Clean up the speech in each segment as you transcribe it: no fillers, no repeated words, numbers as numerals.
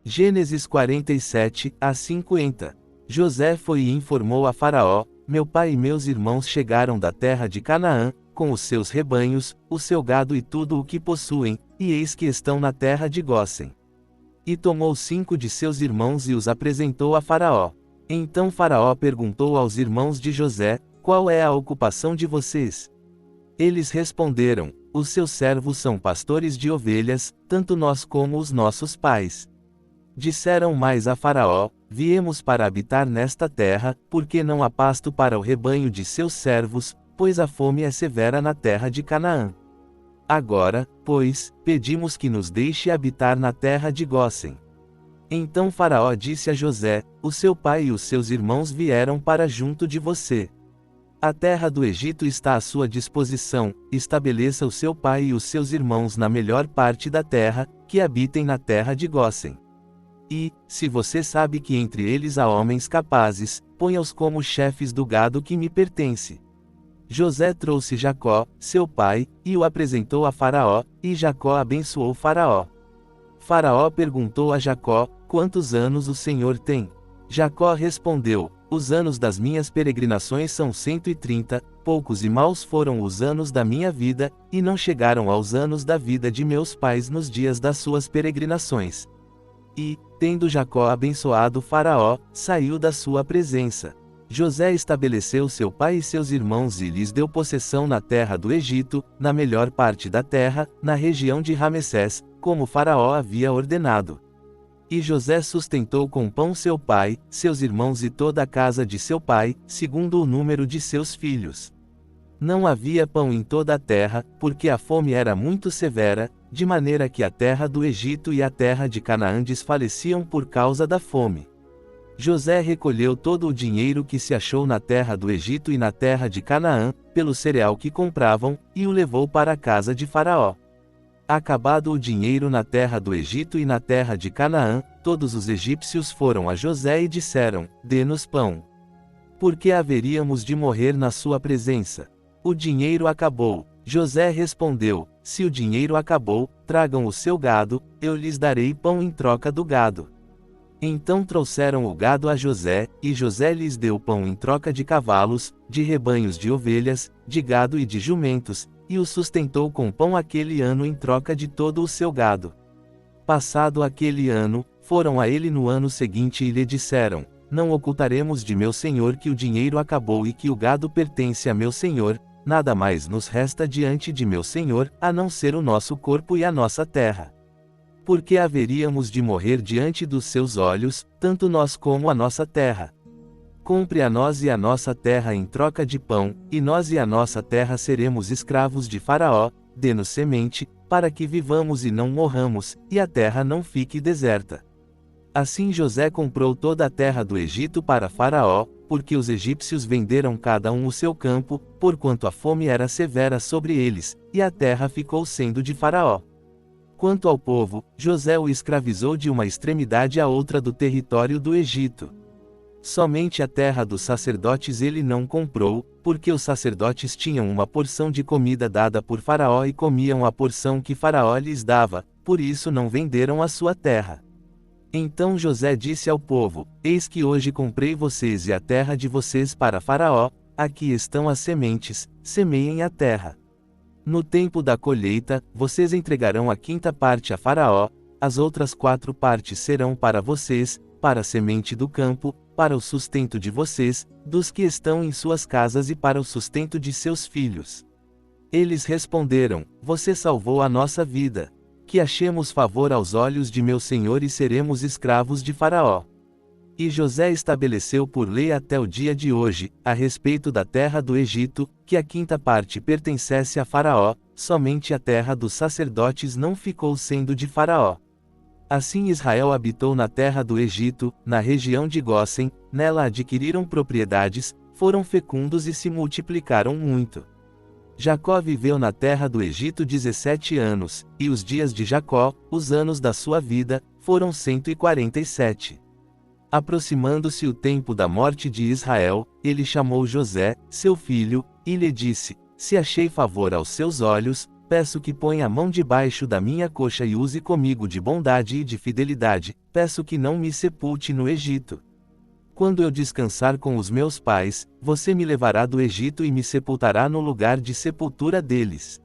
Gênesis 47, a 50. José foi e informou a Faraó: meu pai e meus irmãos chegaram da terra de Canaã, com os seus rebanhos, o seu gado e tudo o que possuem, e eis que estão na terra de Gósen. E tomou 5 de seus irmãos e os apresentou a Faraó. Então Faraó perguntou aos irmãos de José: qual é a ocupação de vocês? Eles responderam: os seus servos são pastores de ovelhas, tanto nós como os nossos pais. Disseram mais a Faraó: viemos para habitar nesta terra, porque não há pasto para o rebanho de seus servos, pois a fome é severa na terra de Canaã. Agora, pois, pedimos que nos deixe habitar na terra de Gósen. Então Faraó disse a José: o seu pai e os seus irmãos vieram para junto de você. A terra do Egito está à sua disposição, estabeleça o seu pai e os seus irmãos na melhor parte da terra, que habitem na terra de Gósen. E, se você sabe que entre eles há homens capazes, ponha-os como chefes do gado que me pertence. José trouxe Jacó, seu pai, e o apresentou a Faraó, e Jacó abençoou Faraó. Faraó perguntou a Jacó: quantos anos o senhor tem? Jacó respondeu: os anos das minhas peregrinações são 130, poucos e maus foram os anos da minha vida, e não chegaram aos anos da vida de meus pais nos dias das suas peregrinações. E, tendo Jacó abençoado Faraó, saiu da sua presença. José estabeleceu seu pai e seus irmãos e lhes deu possessão na terra do Egito, na melhor parte da terra, na região de Ramessés, como Faraó havia ordenado. E José sustentou com pão seu pai, seus irmãos e toda a casa de seu pai, segundo o número de seus filhos. Não havia pão em toda a terra, porque a fome era muito severa, de maneira que a terra do Egito e a terra de Canaã desfaleciam por causa da fome. José recolheu todo o dinheiro que se achou na terra do Egito e na terra de Canaã, pelo cereal que compravam, e o levou para a casa de Faraó. Acabado o dinheiro na terra do Egito e na terra de Canaã, todos os egípcios foram a José e disseram: dê-nos pão. Porque haveríamos de morrer na sua presença. O dinheiro acabou. José respondeu: se o dinheiro acabou, tragam o seu gado, eu lhes darei pão em troca do gado. Então trouxeram o gado a José, e José lhes deu pão em troca de cavalos, de rebanhos de ovelhas, de gado e de jumentos, e o sustentou com pão aquele ano em troca de todo o seu gado. Passado aquele ano, foram a ele no ano seguinte e lhe disseram: não ocultaremos de meu senhor que o dinheiro acabou e que o gado pertence a meu senhor, nada mais nos resta diante de meu senhor, a não ser o nosso corpo e a nossa terra. Porque haveríamos de morrer diante dos seus olhos, tanto nós como a nossa terra. Compre a nós e a nossa terra em troca de pão, e nós e a nossa terra seremos escravos de Faraó, dê-nos semente, para que vivamos e não morramos, e a terra não fique deserta. Assim José comprou toda a terra do Egito para Faraó, porque os egípcios venderam cada um o seu campo, porquanto a fome era severa sobre eles, e a terra ficou sendo de Faraó. Quanto ao povo, José o escravizou de uma extremidade à outra do território do Egito. Somente a terra dos sacerdotes ele não comprou, porque os sacerdotes tinham uma porção de comida dada por Faraó e comiam a porção que Faraó lhes dava, por isso não venderam a sua terra. Então José disse ao povo: eis que hoje comprei vocês e a terra de vocês para Faraó, aqui estão as sementes, semeiem a terra. No tempo da colheita, vocês entregarão a 5ª parte a Faraó, as outras 4 partes serão para vocês, para a semente do campo, para o sustento de vocês, dos que estão em suas casas e para o sustento de seus filhos. Eles responderam: você salvou a nossa vida. Que achemos favor aos olhos de meu senhor e seremos escravos de Faraó. E José estabeleceu por lei até o dia de hoje, a respeito da terra do Egito, que a 5ª parte pertencesse a Faraó, somente a terra dos sacerdotes não ficou sendo de Faraó. Assim Israel habitou na terra do Egito, na região de Gósen, nela adquiriram propriedades, foram fecundos e se multiplicaram muito. Jacó viveu na terra do Egito 17 anos, e os dias de Jacó, os anos da sua vida, foram 147. Aproximando-se o tempo da morte de Israel, ele chamou José, seu filho, e lhe disse: se achei favor aos seus olhos, peço que ponha a mão debaixo da minha coxa e use comigo de bondade e de fidelidade, peço que não me sepulte no Egito. Quando eu descansar com os meus pais, você me levará do Egito e me sepultará no lugar de sepultura deles.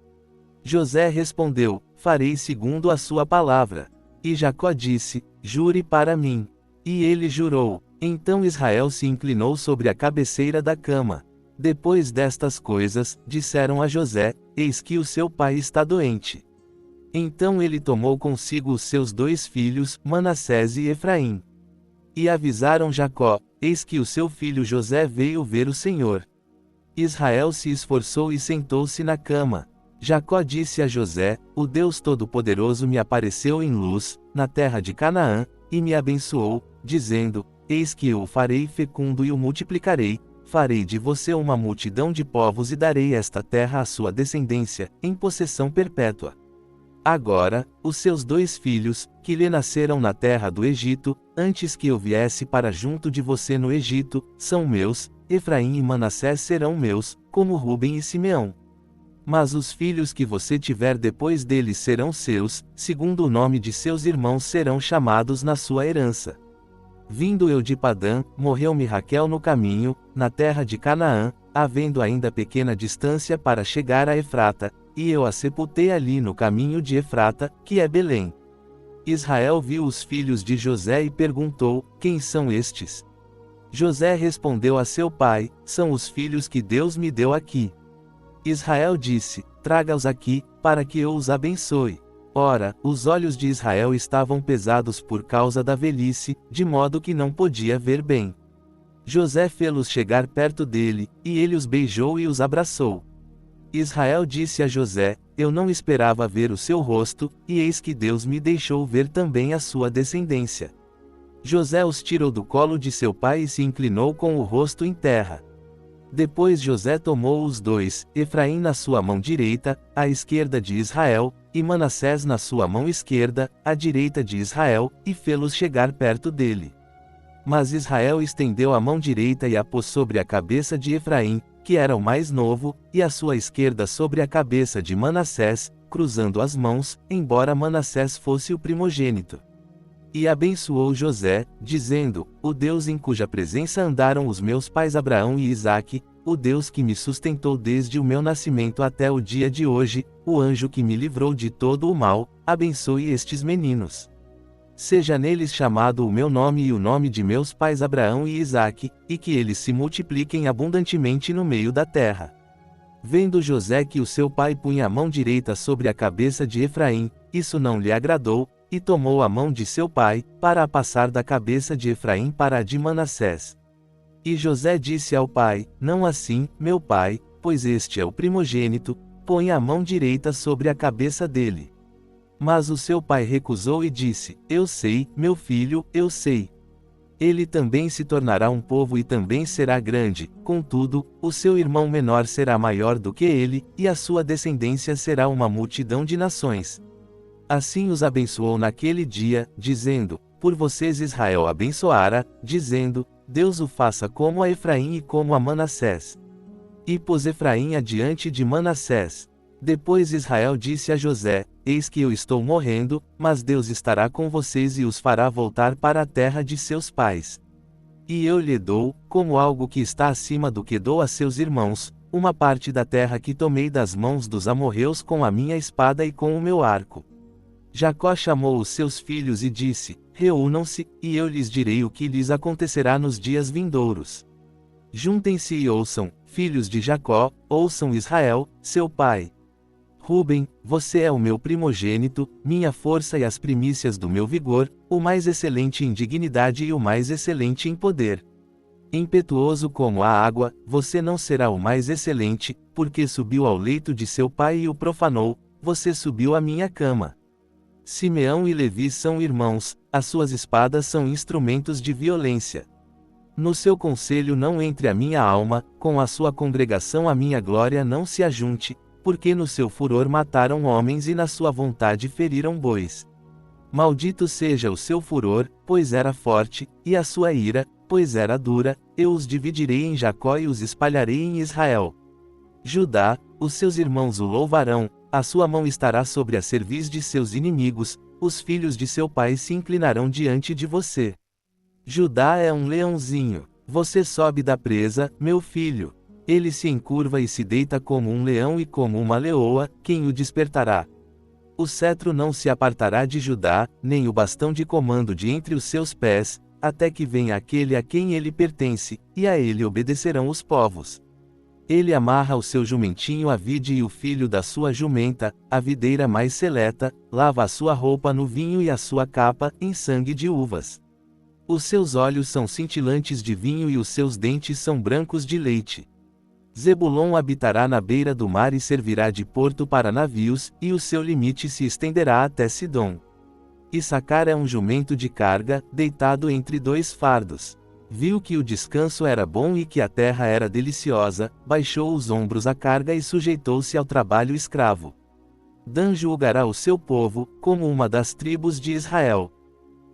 José respondeu: farei segundo a sua palavra. E Jacó disse: jure para mim. E ele jurou. Então Israel se inclinou sobre a cabeceira da cama. Depois destas coisas, disseram a José: eis que o seu pai está doente. Então ele tomou consigo os seus 2 filhos, Manassés e Efraim. E avisaram Jacó: eis que o seu filho José veio ver o Senhor. Israel se esforçou e sentou-se na cama. Jacó disse a José: o Deus Todo-Poderoso me apareceu em luz, na terra de Canaã, e me abençoou, dizendo: eis que eu o farei fecundo e o multiplicarei, farei de você uma multidão de povos e darei esta terra à sua descendência, em possessão perpétua. Agora, os seus 2 filhos, que lhe nasceram na terra do Egito, antes que eu viesse para junto de você no Egito, são meus, Efraim e Manassés serão meus, como Rúben e Simeão. Mas os filhos que você tiver depois deles serão seus, segundo o nome de seus irmãos serão chamados na sua herança. Vindo eu de Padã, morreu-me Raquel no caminho, na terra de Canaã, havendo ainda pequena distância para chegar a Efrata, e eu a sepultei ali no caminho de Efrata, que é Belém. Israel viu os filhos de José e perguntou: quem são estes? José respondeu a seu pai: são os filhos que Deus me deu aqui. Israel disse: traga-os aqui, para que eu os abençoe. Ora, os olhos de Israel estavam pesados por causa da velhice, de modo que não podia ver bem. José fê-los chegar perto dele, e ele os beijou e os abraçou. Israel disse a José: eu não esperava ver o seu rosto, e eis que Deus me deixou ver também a sua descendência. José os tirou do colo de seu pai e se inclinou com o rosto em terra. Depois José tomou os 2, Efraim na sua mão direita, à esquerda de Israel, e Manassés na sua mão esquerda, à direita de Israel, e fê-los chegar perto dele. Mas Israel estendeu a mão direita e a pôs sobre a cabeça de Efraim, que era o mais novo, e a sua esquerda sobre a cabeça de Manassés, cruzando as mãos, embora Manassés fosse o primogênito. E abençoou José, dizendo: o Deus em cuja presença andaram os meus pais Abraão e Isaque, o Deus que me sustentou desde o meu nascimento até o dia de hoje, o anjo que me livrou de todo o mal, abençoe estes meninos. Seja neles chamado o meu nome e o nome de meus pais Abraão e Isaque, e que eles se multipliquem abundantemente no meio da terra. Vendo José que o seu pai punha a mão direita sobre a cabeça de Efraim, isso não lhe agradou, e tomou a mão de seu pai, para a passar da cabeça de Efraim para a de Manassés. E José disse ao pai: não assim, meu pai, pois este é o primogênito, põe a mão direita sobre a cabeça dele. Mas o seu pai recusou e disse: eu sei, meu filho, eu sei. Ele também se tornará um povo e também será grande, contudo, o seu irmão menor será maior do que ele, e a sua descendência será uma multidão de nações. Assim os abençoou naquele dia, dizendo: por vocês Israel abençoara, dizendo: Deus o faça como a Efraim e como a Manassés. E pôs Efraim adiante de Manassés. Depois Israel disse a José: eis que eu estou morrendo, mas Deus estará com vocês e os fará voltar para a terra de seus pais. E eu lhe dou, como algo que está acima do que dou a seus irmãos, uma parte da terra que tomei das mãos dos amorreus com a minha espada e com o meu arco. Jacó chamou os seus filhos e disse: reúnam-se, e eu lhes direi o que lhes acontecerá nos dias vindouros. Juntem-se e ouçam, filhos de Jacó, ouçam Israel, seu pai. Rúben, você é o meu primogênito, minha força e as primícias do meu vigor, o mais excelente em dignidade e o mais excelente em poder. Impetuoso como a água, você não será o mais excelente, porque subiu ao leito de seu pai e o profanou, você subiu à minha cama. Simeão e Levi são irmãos, as suas espadas são instrumentos de violência. No seu conselho não entre a minha alma, com a sua congregação a minha glória não se ajunte, porque no seu furor mataram homens e na sua vontade feriram bois. Maldito seja o seu furor, pois era forte, e a sua ira, pois era dura, eu os dividirei em Jacó e os espalharei em Israel. Judá, os seus irmãos o louvarão, a sua mão estará sobre a cerviz de seus inimigos, os filhos de seu pai se inclinarão diante de você. Judá é um leãozinho. Você sobe da presa, meu filho. Ele se encurva e se deita como um leão e como uma leoa, quem o despertará? O cetro não se apartará de Judá, nem o bastão de comando de entre os seus pés, até que venha aquele a quem ele pertence, e a ele obedecerão os povos. Ele amarra o seu jumentinho à vide e o filho da sua jumenta, a videira mais seleta, lava a sua roupa no vinho e a sua capa, em sangue de uvas. Os seus olhos são cintilantes de vinho e os seus dentes são brancos de leite. Zebulon habitará na beira do mar e servirá de porto para navios, e o seu limite se estenderá até Sidom. Issacar é um jumento de carga, deitado entre dois fardos. Viu que o descanso era bom e que a terra era deliciosa, baixou os ombros à carga e sujeitou-se ao trabalho escravo. Dan julgará o seu povo, como uma das tribos de Israel.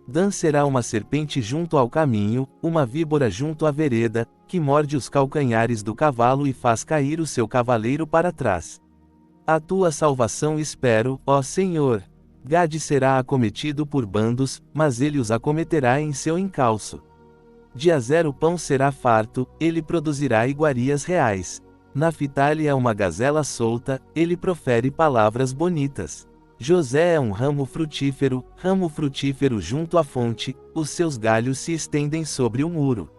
Dan será uma serpente junto ao caminho, uma víbora junto à vereda, que morde os calcanhares do cavalo e faz cair o seu cavaleiro para trás. A tua salvação espero, ó Senhor. Gade será acometido por bandos, mas ele os acometerá em seu encalço. De Azer o pão será farto, ele produzirá iguarias reais. Naphtali é uma gazela solta, ele profere palavras bonitas. José é um ramo frutífero junto à fonte, os seus galhos se estendem sobre o muro.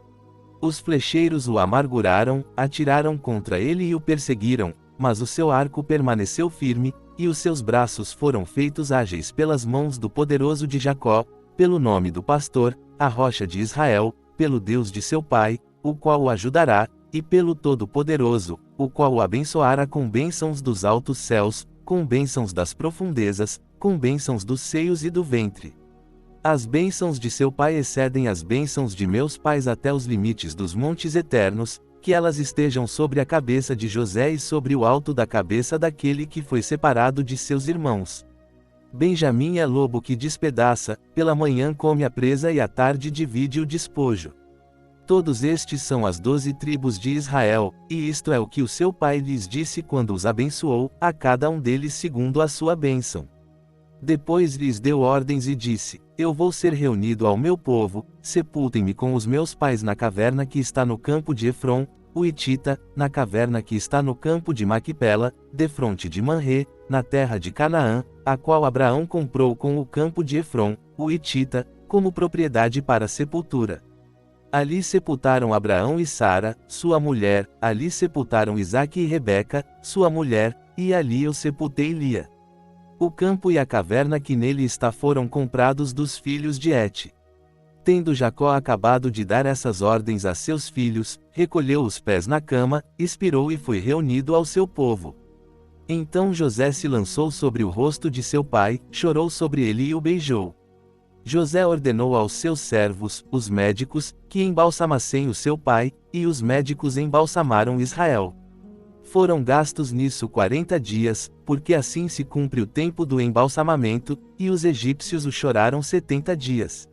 Os flecheiros o amarguraram, atiraram contra ele e o perseguiram, mas o seu arco permaneceu firme, e os seus braços foram feitos ágeis pelas mãos do poderoso de Jacó, pelo nome do pastor, a rocha de Israel, pelo Deus de seu pai, o qual o ajudará, e pelo Todo-Poderoso, o qual o abençoará com bênçãos dos altos céus, com bênçãos das profundezas, com bênçãos dos seios e do ventre. As bênçãos de seu pai excedem as bênçãos de meus pais até os limites dos montes eternos, que elas estejam sobre a cabeça de José e sobre o alto da cabeça daquele que foi separado de seus irmãos. Benjamim é lobo que despedaça, pela manhã come a presa e à tarde divide o despojo. Todos estes são as 12 tribos de Israel, e isto é o que o seu pai lhes disse quando os abençoou, a cada um deles segundo a sua bênção. Depois lhes deu ordens e disse: Eu vou ser reunido ao meu povo, sepultem-me com os meus pais na caverna que está no campo de Efron, o Hitita, na caverna que está no campo de Maquipela, defronte de Manré, na terra de Canaã, a qual Abraão comprou com o campo de Efron, o Hitita, como propriedade para sepultura. Ali sepultaram Abraão e Sara, sua mulher, ali sepultaram Isaque e Rebeca, sua mulher, e ali eu sepultei Lia. O campo e a caverna que nele está foram comprados dos filhos de Et. Tendo Jacó acabado de dar essas ordens a seus filhos, recolheu os pés na cama, expirou e foi reunido ao seu povo. Então José se lançou sobre o rosto de seu pai, chorou sobre ele e o beijou. José ordenou aos seus servos, os médicos, que embalsamassem o seu pai, e os médicos embalsamaram Israel. Foram gastos nisso 40 dias, porque assim se cumpre o tempo do embalsamamento, e os egípcios o choraram 70 dias.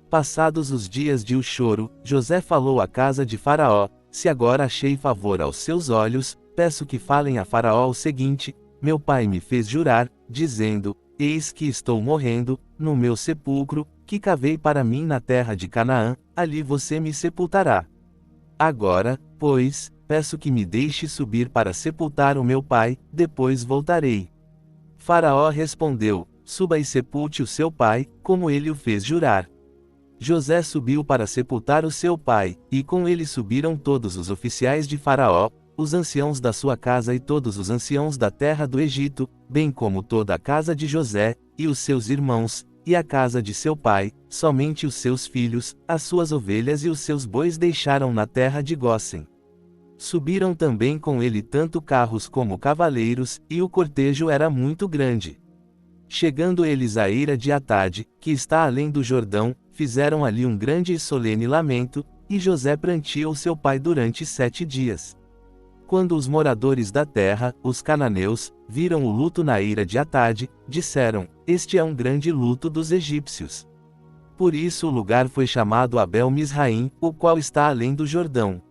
Passados os dias de o choro, José falou à casa de Faraó: Se agora achei favor aos seus olhos, peço que falem a Faraó o seguinte: Meu pai me fez jurar, dizendo: Eis que estou morrendo, no meu sepulcro, que cavei para mim na terra de Canaã, ali você me sepultará. Agora, pois, peço que me deixe subir para sepultar o meu pai, depois voltarei. Faraó respondeu: Suba e sepulte o seu pai, como ele o fez jurar. José subiu para sepultar o seu pai, e com ele subiram todos os oficiais de Faraó, os anciãos da sua casa e todos os anciãos da terra do Egito, bem como toda a casa de José, e os seus irmãos, e a casa de seu pai, somente os seus filhos, as suas ovelhas e os seus bois deixaram na terra de Gósen. Subiram também com ele tanto carros como cavaleiros, e o cortejo era muito grande. Chegando eles à eira de Atade, que está além do Jordão, fizeram ali um grande e solene lamento, e José pranteou seu pai durante 7 dias. Quando os moradores da terra, os cananeus, viram o luto na eira de Atade, disseram: Este é um grande luto dos egípcios. Por isso o lugar foi chamado Abel Misraim, o qual está além do Jordão.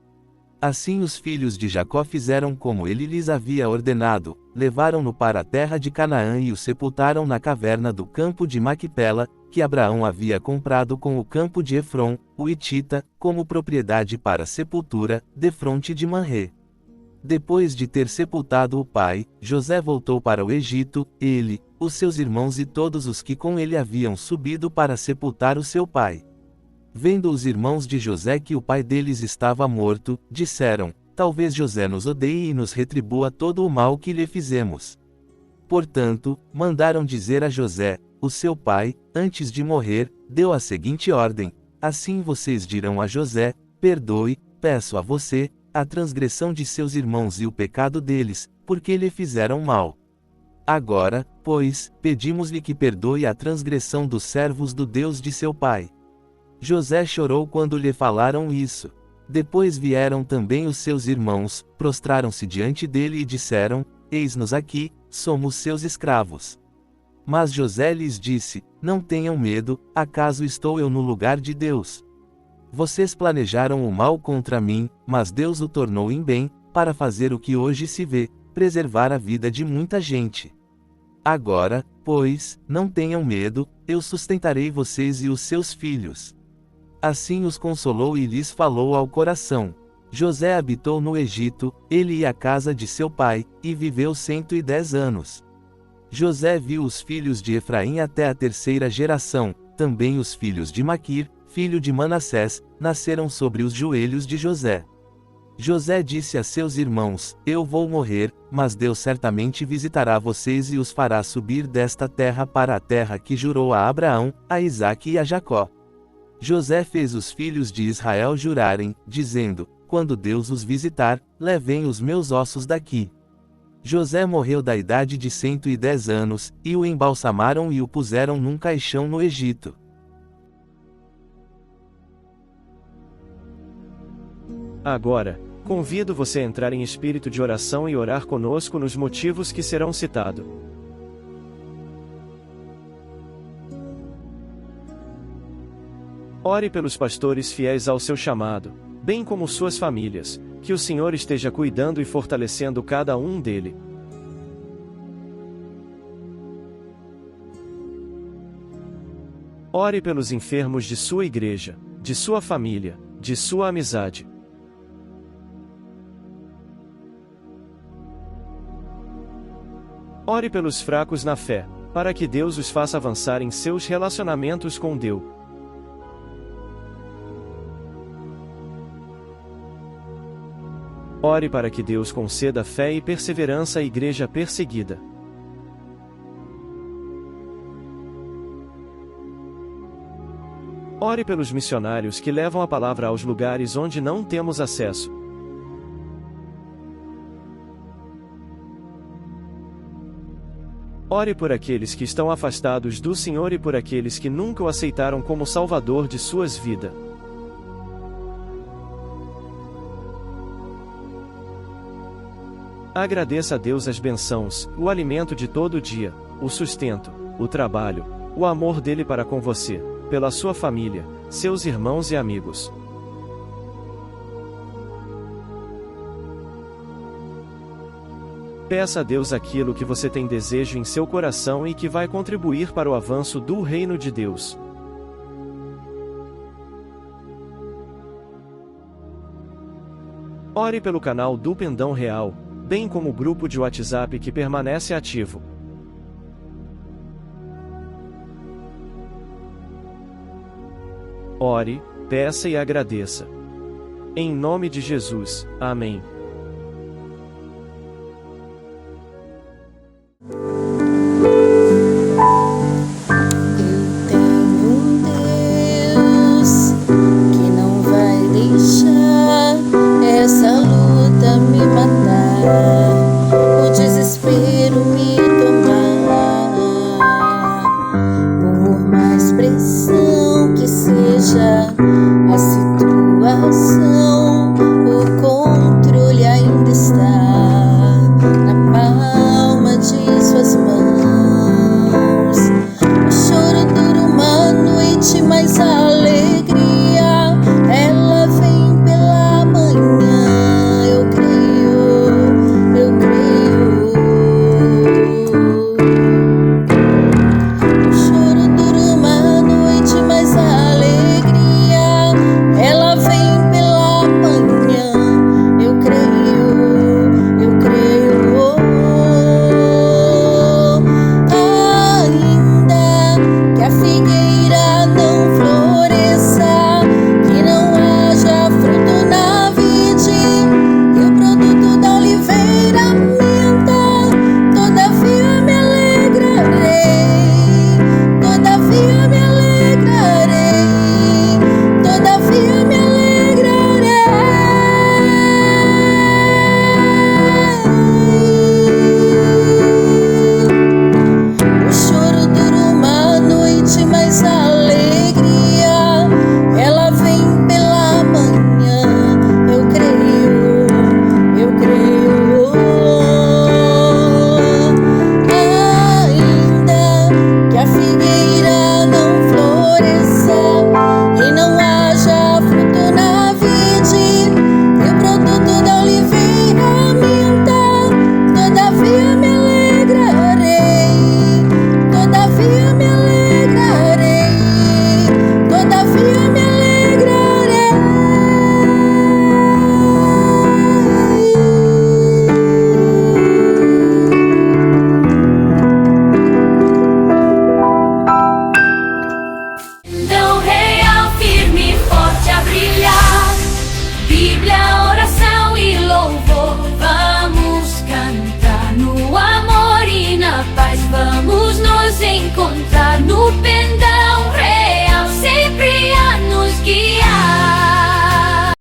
Assim os filhos de Jacó fizeram como ele lhes havia ordenado, levaram-no para a terra de Canaã e o sepultaram na caverna do campo de Maquipela, que Abraão havia comprado com o campo de Efron, o Hitita, como propriedade para sepultura, defronte de Manré. Depois de ter sepultado o pai, José voltou para o Egito, ele, os seus irmãos e todos os que com ele haviam subido para sepultar o seu pai. Vendo os irmãos de José que o pai deles estava morto, disseram: talvez José nos odeie e nos retribua todo o mal que lhe fizemos. Portanto, mandaram dizer a José: o seu pai, antes de morrer, deu a seguinte ordem: assim vocês dirão a José: perdoe, peço a você, a transgressão de seus irmãos e o pecado deles, porque lhe fizeram mal. Agora, pois, pedimos-lhe que perdoe a transgressão dos servos do Deus de seu pai. José chorou quando lhe falaram isso. Depois vieram também os seus irmãos, prostraram-se diante dele e disseram: eis-nos aqui, somos seus escravos. Mas José lhes disse: não tenham medo, acaso estou eu no lugar de Deus? Vocês planejaram o mal contra mim, mas Deus o tornou em bem, para fazer o que hoje se vê, preservar a vida de muita gente. Agora, pois, não tenham medo, eu sustentarei vocês e os seus filhos. Assim os consolou e lhes falou ao coração. José habitou no Egito, ele e a casa de seu pai, e viveu 110 anos. José viu os filhos de Efraim até a terceira geração, também os filhos de Maquir, filho de Manassés, nasceram sobre os joelhos de José. José disse a seus irmãos: eu vou morrer, mas Deus certamente visitará vocês e os fará subir desta terra para a terra que jurou a Abraão, a Isaque e a Jacó. José fez os filhos de Israel jurarem, dizendo: quando Deus os visitar, levem os meus ossos daqui. José morreu da idade de 110 anos, e o embalsamaram e o puseram num caixão no Egito. Agora, convido você a entrar em espírito de oração e orar conosco nos motivos que serão citados. Ore pelos pastores fiéis ao seu chamado, bem como suas famílias, que o Senhor esteja cuidando e fortalecendo cada um dele. Ore pelos enfermos de sua igreja, de sua família, de sua amizade. Ore pelos fracos na fé, para que Deus os faça avançar em seus relacionamentos com Deus. Ore para que Deus conceda fé e perseverança à igreja perseguida. Ore pelos missionários que levam a palavra aos lugares onde não temos acesso. Ore por aqueles que estão afastados do Senhor e por aqueles que nunca o aceitaram como Salvador de suas vidas. Agradeça a Deus as bênçãos, o alimento de todo dia, o sustento, o trabalho, o amor dele para com você, pela sua família, seus irmãos e amigos. Peça a Deus aquilo que você tem desejo em seu coração e que vai contribuir para o avanço do reino de Deus. Ore pelo canal do Pendão Real, bem como o grupo de WhatsApp que permanece ativo. Ore, peça e agradeça. Em nome de Jesus, amém.